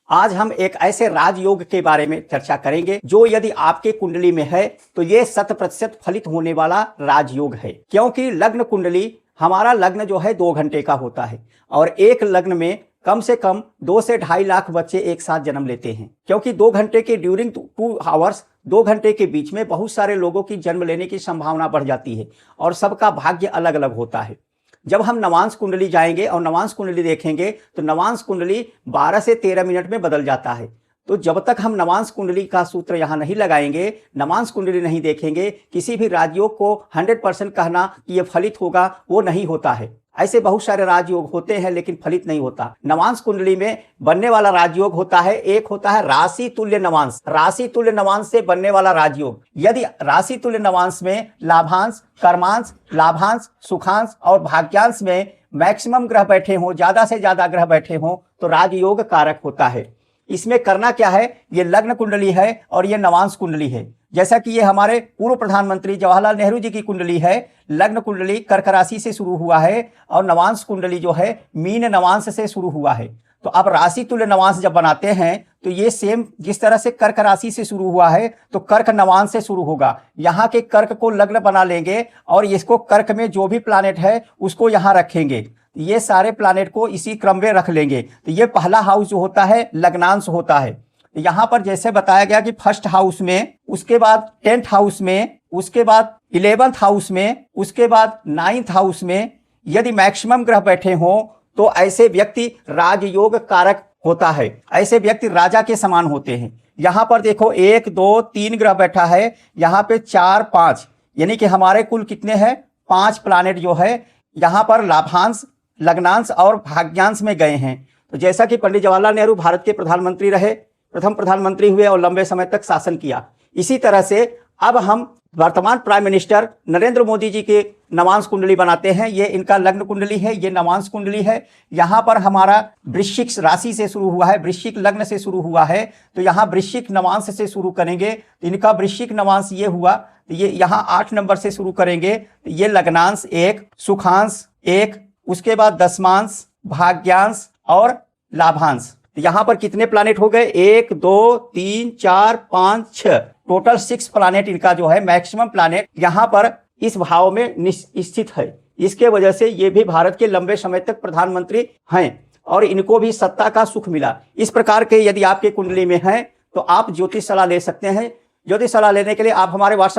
आज हम एक ऐसे राजयोग के बारे में चर्चा करेंगे जो यदि आपके कुंडली में है तो ये 100% फलित होने वाला राजयोग है। क्योंकि लग्न कुंडली, हमारा लग्न जो है 2 घंटे का होता है और एक लग्न में कम से कम 2 से 2.5 लाख बच्चे एक साथ जन्म लेते हैं। क्योंकि 2 घंटे के ड्यूरिंग 2 आवर्स, 2 घंटे के बीच में बहुत सारे लोगों की जन्म लेने की संभावना बढ़ जाती है और सबका भाग्य अलग अलग होता है। जब हम नवांश कुंडली जाएंगे और नवांश कुंडली देखेंगे तो नवांश कुंडली 12 से 13 मिनट में बदल जाता है। तो जब तक हम नवांश कुंडली का सूत्र यहाँ नहीं लगाएंगे, नवांश कुंडली नहीं देखेंगे, किसी भी राजयोग को 100% कहना कि ये फलित होगा वो नहीं होता है। ऐसे बहुत सारे राजयोग होते हैं लेकिन फलित नहीं होता। नवांश कुंडली में बनने वाला राजयोग होता है, एक होता है राशि तुल्य नवांश। राशि तुल्य नवांश से बनने वाला राजयोग, यदि राशि तुल्य नवांश में लाभांश, कर्मांश, लाभांश, सुखांश और भाग्यांश में मैक्सिमम ग्रह बैठे हों, ज्यादा से ज्यादा ग्रह बैठे हों तो राजयोग कारक होता है। इसमें करना क्या है, ये लग्न कुंडली है और ये नवांश कुंडली है। जैसा कि ये हमारे पूर्व प्रधानमंत्री जवाहरलाल नेहरू जी की कुंडली है। लग्न कुंडली कर्क राशि से शुरू हुआ है और नवांश कुंडली जो है मीन नवांश से शुरू हुआ है। तो अब राशि तुल्य नवांश जब बनाते हैं तो ये सेम जिस तरह से कर्क राशि से शुरू हुआ है तो कर्क नवांश से शुरू होगा। यहाँ के कर्क को लग्न बना लेंगे और इसको कर्क में जो भी प्लानेट है उसको यहाँ रखेंगे। ये सारे प्लानेट को इसी क्रम में रख लेंगे। तो ये पहला हाउस जो होता है लग्नांश होता है। यहाँ पर जैसे बताया गया कि फर्स्ट हाउस में, उसके बाद 10th हाउस में, उसके बाद 11th हाउस में, उसके बाद 9th हाउस में यदि मैक्सिमम ग्रह बैठे हों तो ऐसे व्यक्ति राजयोग कारक होता है। ऐसे व्यक्ति राजा के समान होते हैं। यहाँ पर देखो 1, 2, 3 ग्रह बैठा है, यहाँ पे 4, 5, यानी कि हमारे कुल कितने हैं, 5 प्लानेट जो है यहाँ पर लाभांश, लग्नांश और भाग्यांश में गए हैं। तो जैसा कि पंडित जवाहरलाल नेहरू भारत के प्रधानमंत्री रहे, प्रथम प्रधानमंत्री हुए और लंबे समय तक शासन किया, इसी तरह से अब हम वर्तमान प्राइम मिनिस्टर नरेंद्र मोदी जी के नवांश कुंडली बनाते हैं। ये इनका लग्न कुंडली है, ये नवांश कुंडली है। यहाँ पर हमारा वृश्चिक राशि से शुरू हुआ है, वृश्चिक लग्न से शुरू हुआ है, तो यहाँ वृश्चिक नवांश से शुरू करेंगे। तो इनका वृश्चिक नवांश ये हुआ, तो ये यहाँ 8 नंबर से शुरू करेंगे। तो ये लग्नांश 1, सुखांश 1, उसके बाद दशमांश, भाग्यांश और लाभांश। यहाँ पर कितने प्लानेट हो गए, 1, 2, 3, 4, 5, 6, टोटल 6 प्लानेट इनका जो है मैक्सिमम प्लानेट यहाँ पर इस भाव में स्थित है। इसके वजह से ये भी भारत के लंबे समय तक प्रधानमंत्री हैं और इनको भी सत्ता का सुख मिला। इस प्रकार के यदि आपके कुंडली में है तो आप ज्योतिष सलाह ले सकते हैं। ज्योतिष सलाह लेने के लिए आप हमारे व्हाट्सएप